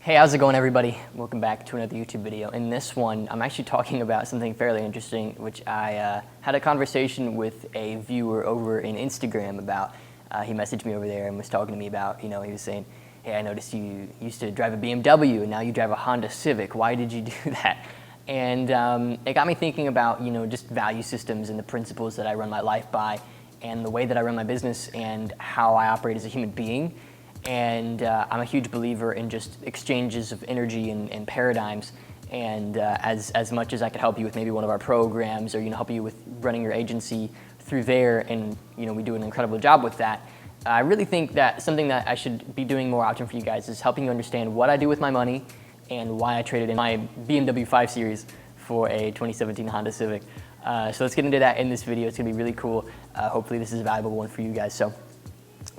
Hey, how's it going, everybody? Welcome back to another YouTube video. In this one, I'm actually talking about something fairly interesting, which I had a conversation with a viewer over in Instagram about. He messaged me over there and was talking to me about, he was saying, hey, I noticed you used to drive a BMW and now you drive a Honda Civic. Why did you do that? And it got me thinking about, just value systems and the principles that I run my life by and the way that I run my business and how I operate as a human being. And I'm a huge believer in just exchanges of energy and paradigms. And as much as I could help you with maybe one of our programs or help you with running your agency through there, and we do an incredible job with that, I really think that something that I should be doing more often for you guys is helping you understand what I do with my money and why I traded in my BMW 5 Series for a 2017 Honda Civic. So let's get into that in this video. It's gonna be really cool. Hopefully this is a valuable one for you guys. So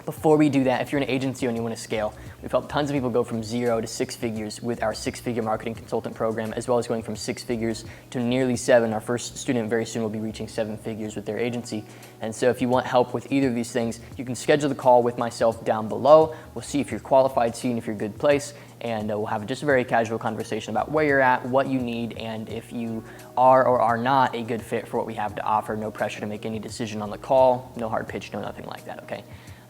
before we do that, if you're an agency and you want to scale, we've helped tons of people go from 0 to 6 figures with our 6-figure marketing consultant program, as well as going from 6 figures to nearly 7. Our first student very soon will be reaching 7 figures with their agency. And so if you want help with either of these things, you can schedule the call with myself down below. We'll see if you're qualified, see if you're a good place, and we'll have just a very casual conversation about where you're at, what you need, and if you are or are not a good fit for what we have to offer. No pressure to make any decision on the call, no hard pitch, no nothing like that, okay?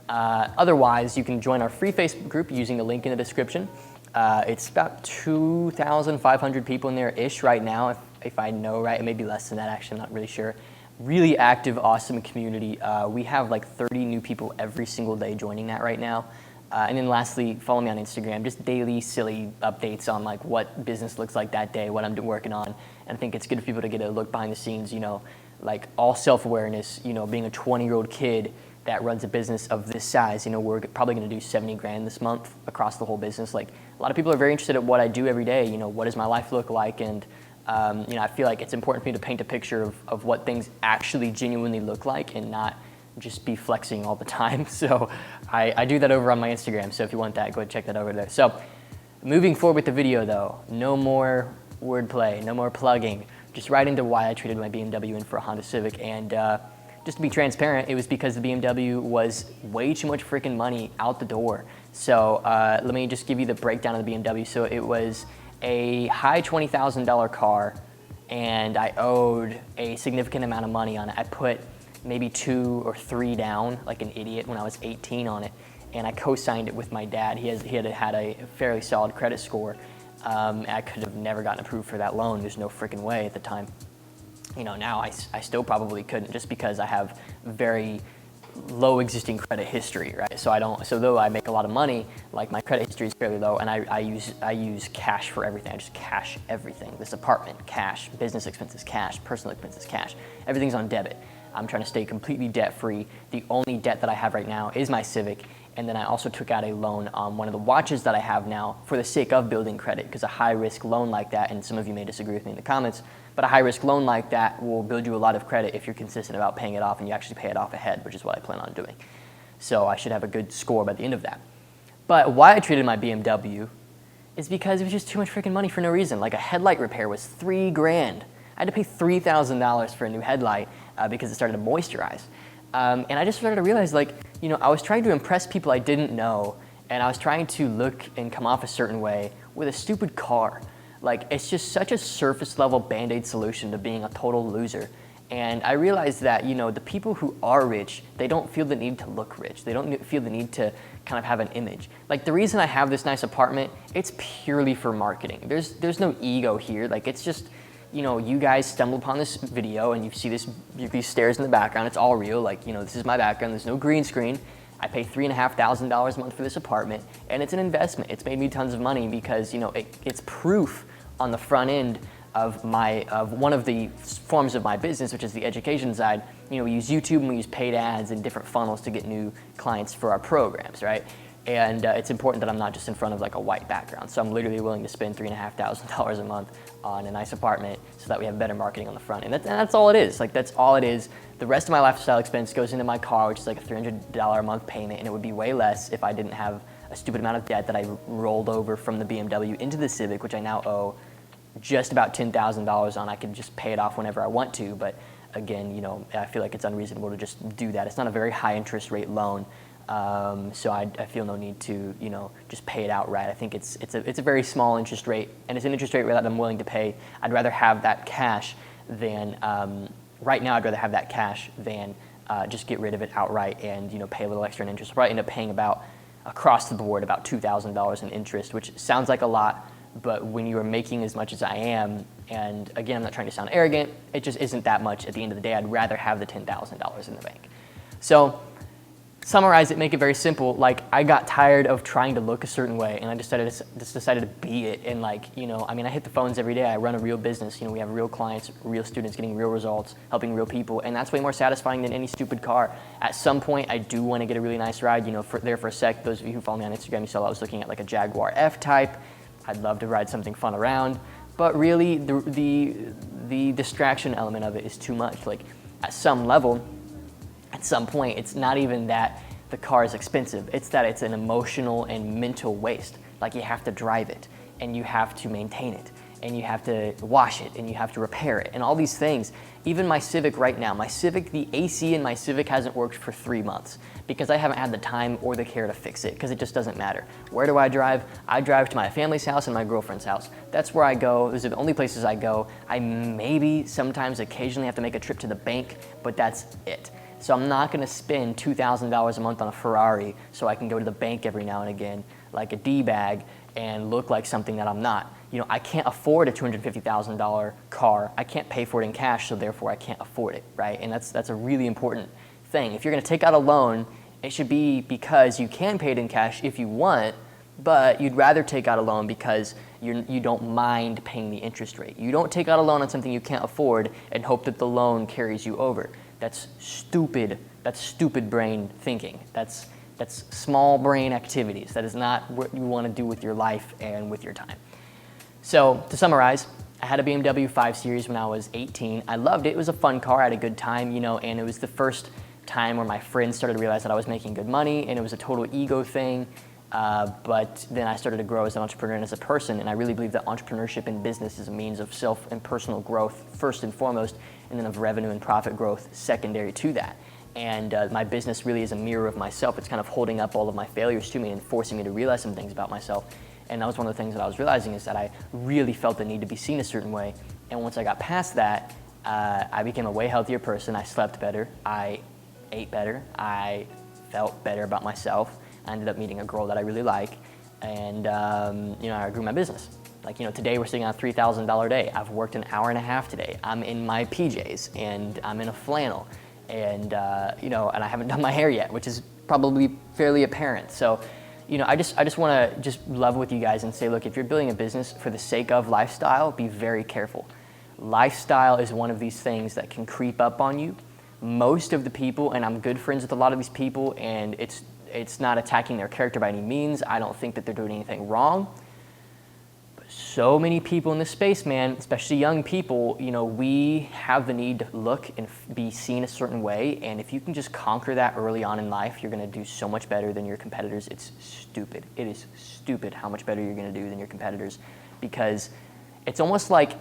Otherwise, you can join our free Facebook group using the link in the description. It's about 2,500 people in there-ish right now, if I know right. It may be less than that, actually, I'm not really sure. Really active, awesome community. We have like 30 new people every single day joining that right now. And then lastly, follow me on Instagram, just daily silly updates on like what business looks like that day, what I'm working on. And I think it's good for people to get a look behind the scenes, like all self-awareness, being a 20-year-old kid that runs a business of this size. We're probably gonna do 70 grand this month across the whole business. Like, a lot of people are very interested in what I do every day. What does my life look like? And I feel like it's important for me to paint a picture of what things actually genuinely look like and not just be flexing all the time. So I do that over on my Instagram. So if you want that, go ahead and check that over there. So moving forward with the video though, no more wordplay, no more plugging. Just right into why I traded my BMW in for a Honda Civic. And just to be transparent, it was because the BMW was way too much freaking money out the door. So let me just give you the breakdown of the BMW. So it was a high $20,000 car, and I owed a significant amount of money on it. I put maybe 2 or 3 down, like an idiot, when I was 18 on it, and I co-signed it with my dad. He had a fairly solid credit score. I could have never gotten approved for that loan. There's no freaking way at the time. Now I still probably couldn't, just because I have very low existing credit history, right? So though I make a lot of money, like my credit history is fairly low, and I use cash for everything. I just cash everything. This apartment, cash. Business expenses, cash. Personal expenses, cash. Everything's on debit. I'm trying to stay completely debt-free. The only debt that I have right now is my Civic, and then I also took out a loan on one of the watches that I have now for the sake of building credit, because a high-risk loan like that, and some of you may disagree with me in the comments, but a high-risk loan like that will build you a lot of credit if you're consistent about paying it off and you actually pay it off ahead, which is what I plan on doing. So I should have a good score by the end of that. But why I treated my BMW is because it was just too much freaking money for no reason. Like, a headlight repair was $3 grand. I had to pay $3,000 for a new headlight because it started to moisturize. And I just started to realize, like, I was trying to impress people I didn't know, and I was trying to look and come off a certain way with a stupid car. Like, it's just such a surface level Band-Aid solution to being a total loser. And I realized that, the people who are rich, they don't feel the need to look rich. They don't feel the need to kind of have an image. Like, the reason I have this nice apartment, it's purely for marketing. There's no ego here. Like, it's just, you guys stumble upon this video and you see these stairs in the background. It's all real. Like, this is my background. There's no green screen. I pay $3,500 a month for this apartment, and it's an investment. It's made me tons of money because, it's proof on the front end of one of the forms of my business, which is the education side. We use YouTube and we use paid ads and different funnels to get new clients for our programs, right? And it's important that I'm not just in front of like a white background. So I'm literally willing to spend $3,500 a month on a nice apartment so that we have better marketing on the front end. And that's all it is. Like, that's all it is. The rest of my lifestyle expense goes into my car, which is like a $300 a month payment, and it would be way less if I didn't have a stupid amount of debt that I rolled over from the BMW into the Civic, which I now owe just about $10,000 on. I can just pay it off whenever I want to, but again, I feel like it's unreasonable to just do that. It's not a very high interest rate loan. So I feel no need to, just pay it outright. I think it's a very small interest rate, and it's an interest rate that I'm willing to pay. I'd rather have that cash than, right now I'd rather have that cash than just get rid of it outright and, pay a little extra in interest. I'll probably end up paying across the board, about $2,000 in interest, which sounds like a lot, but when you are making as much as I am, and again, I'm not trying to sound arrogant, it just isn't that much at the end of the day. I'd rather have the $10,000 in the bank. So summarize it, make it very simple. Like, I got tired of trying to look a certain way, and I decided to be it. And I hit the phones every day. I run a real business. We have real clients, real students, getting real results, helping real people, and that's way more satisfying than any stupid car. At some point, I do want to get a really nice ride. For a sec, those of you who follow me on Instagram, you saw I was looking at like a Jaguar F-Type. I'd love to ride something fun around, but really, the distraction element of it is too much. Like, at some level, at some point, it's not even that the car is expensive. It's that it's an emotional and mental waste. Like, you have to drive it, and you have to maintain it, and you have to wash it, and you have to repair it, and all these things. Even my Civic right now, the AC in my Civic hasn't worked for 3 months because I haven't had the time or the care to fix it, because it just doesn't matter. Where do I drive? I drive to my family's house and my girlfriend's house. That's where I go. Those are the only places I go. I maybe sometimes occasionally have to make a trip to the bank, but that's it. So I'm not gonna spend $2,000 a month on a Ferrari so I can go to the bank every now and again like a D-bag and look like something that I'm not. I can't afford a $250,000 car. I can't pay for it in cash, so therefore I can't afford it, right? And that's a really important thing. If you're gonna take out a loan, it should be because you can pay it in cash if you want, but you'd rather take out a loan because you don't mind paying the interest rate. You don't take out a loan on something you can't afford and hope that the loan carries you over. That's stupid. That's stupid brain thinking. That's small brain activities. That is not what you want to do with your life and with your time. So to summarize, I had a BMW 5 Series when I was 18. I loved it. It was a fun car. I had a good time, and it was the first time where my friends started to realize that I was making good money, and it was a total ego thing. But then I started to grow as an entrepreneur and as a person, and I really believe that entrepreneurship and business is a means of self and personal growth first and foremost, and then of revenue and profit growth secondary to that. And my business really is a mirror of myself. It's kind of holding up all of my failures to me and forcing me to realize some things about myself. And that was one of the things that I was realizing, is that I really felt the need to be seen a certain way. And once I got past that, I became a way healthier person. I slept better. I ate better. I felt better about myself. I ended up meeting a girl that I really like, and I grew my business. Today we're sitting on a $3,000 day. I've worked an hour and a half today. I'm in my PJs, and I'm in a flannel, and and I haven't done my hair yet, which is probably fairly apparent. So, I just want to just level with you guys and say, look, if you're building a business for the sake of lifestyle, be very careful. Lifestyle is one of these things that can creep up on you. Most of the people, and I'm good friends with a lot of these people, and it's not attacking their character by any means. I don't think that they're doing anything wrong. But so many people in this space, man, especially young people, we have the need to look and be seen a certain way. And if you can just conquer that early on in life, you're going to do so much better than your competitors. It's stupid. It is stupid how much better you're going to do than your competitors, because it's almost like,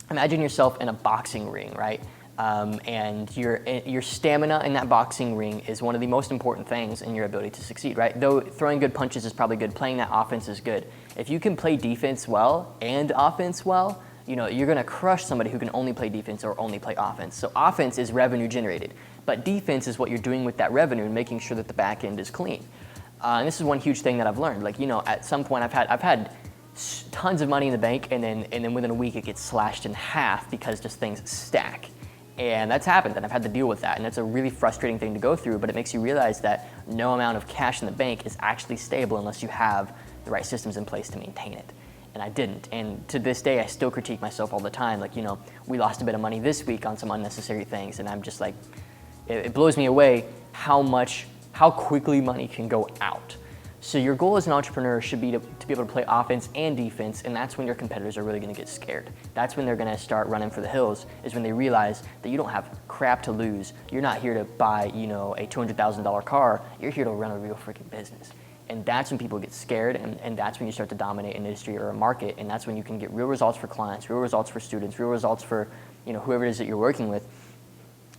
imagine yourself in a boxing ring, right? And your stamina in that boxing ring is one of the most important things in your ability to succeed, right? Though throwing good punches is probably good, playing that offense is good. If you can play defense well and offense well, you're going to crush somebody who can only play defense or only play offense. So offense is revenue generated, but defense is what you're doing with that revenue and making sure that the back end is clean. And this is one huge thing that I've learned. At some point I've had tons of money in the bank, and then within a week it gets slashed in half because just things stack. And that's happened, and I've had to deal with that, and it's a really frustrating thing to go through, but it makes you realize that no amount of cash in the bank is actually stable unless you have the right systems in place to maintain it. And I didn't, and to this day I still critique myself all the time. We lost a bit of money this week on some unnecessary things, and I'm just like, it blows me away how quickly money can go out. So your goal as an entrepreneur should be to be able to play offense and defense, and that's when your competitors are really going to get scared. That's when they're going to start running for the hills, is when they realize that you don't have crap to lose. You're not here to buy, a $200,000 car. You're here to run a real freaking business. And that's when people get scared, and that's when you start to dominate an industry or a market, and that's when you can get real results for clients, real results for students, real results for whoever it is that you're working with.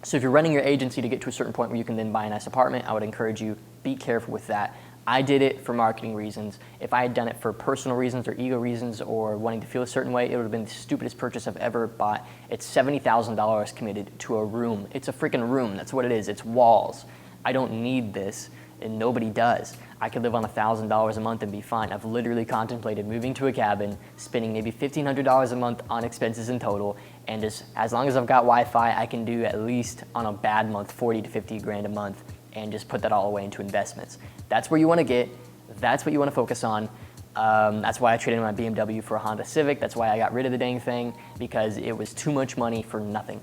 So if you're running your agency to get to a certain point where you can then buy a nice apartment, I would encourage you, be careful with that. I did it for marketing reasons. If I had done it for personal reasons or ego reasons or wanting to feel a certain way, it would have been the stupidest purchase I've ever bought. It's $70,000 committed to a room. It's a freaking room. That's what it is. It's walls. I don't need this, and nobody does. I could live on $1,000 a month and be fine. I've literally contemplated moving to a cabin, spending maybe $1,500 a month on expenses in total, and just as long as I've got Wi-Fi, I can do at least on a bad month 40 to 50 grand a month, and just put that all away into investments. That's where you want to get. That's what you want to focus on. That's why I traded in my BMW for a Honda Civic. That's why I got rid of the dang thing, because it was too much money for nothing.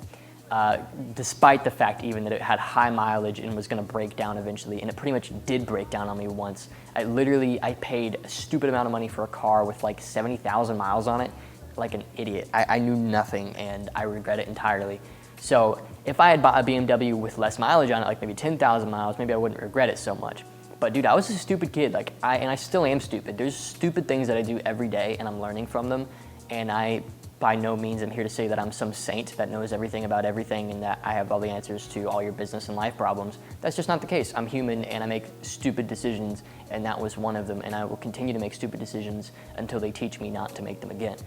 Despite the fact even that it had high mileage and was going to break down eventually, and it pretty much did break down on me once. I paid a stupid amount of money for a car with like 70,000 miles on it, like an idiot. I knew nothing, and I regret it entirely. So if I had bought a BMW with less mileage on it, like maybe 10,000 miles, maybe I wouldn't regret it so much. But dude, I was a stupid kid, and I still am stupid. There's stupid things that I do every day, and I'm learning from them, and I by no means am here to say that I'm some saint that knows everything about everything and that I have all the answers to all your business and life problems. That's just not the case. I'm human, and I make stupid decisions, and that was one of them, and I will continue to make stupid decisions until they teach me not to make them again.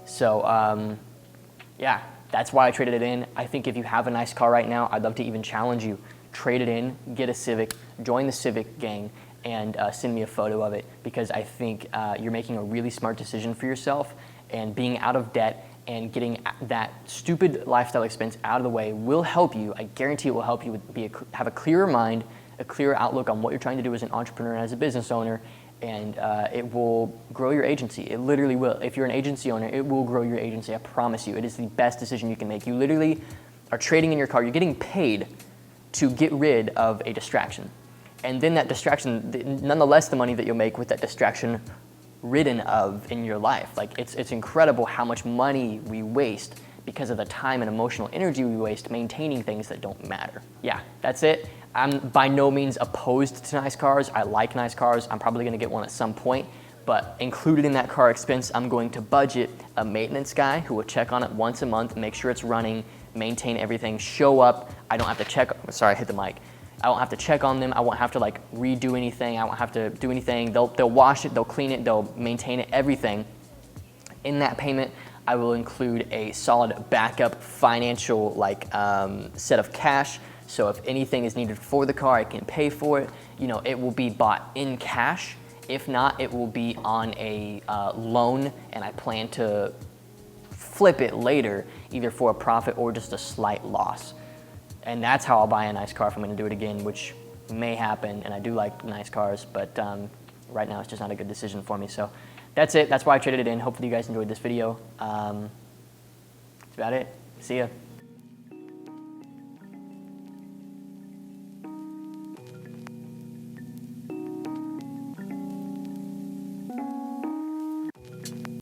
So yeah, that's why I traded it in. I think if you have a nice car right now, I'd love to even challenge you. Trade it in, get a Civic, join the Civic gang, and send me a photo of it, because I think you're making a really smart decision for yourself, and being out of debt and getting that stupid lifestyle expense out of the way will help you. I guarantee it will help you have a clearer mind, a clearer outlook on what you're trying to do as an entrepreneur and as a business owner, and it will grow your agency. It literally will. If you're an agency owner, it will grow your agency. I promise you. It is the best decision you can make. You literally are trading in your car. You're getting paid to get rid of a distraction. And then that distraction, nonetheless, the money that you'll make with that distraction ridden of in your life. Like, it's incredible how much money we waste because of the time and emotional energy we waste maintaining things that don't matter. Yeah, that's it. I'm by no means opposed to nice cars. I like nice cars. I'm probably gonna get one at some point, but included in that car expense, I'm going to budget a maintenance guy who will check on it once a month, make sure it's running, maintain everything, show up. I don't have to check, sorry, I hit the mic. I won't have to check on them. I won't have to like redo anything. I won't have to do anything. They'll wash it, they'll clean it, they'll maintain it, everything. In that payment, I will include a solid backup financial set of cash. So if anything is needed for the car, I can pay for it. You know, it will be bought in cash. If not, it will be on a loan, and I plan to flip it later, either for a profit or just a slight loss. And that's how I'll buy a nice car if I'm gonna do it again, which may happen, and I do like nice cars, but right now it's just not a good decision for me. So that's it, that's why I traded it in. Hopefully you guys enjoyed this video. That's about it. See ya.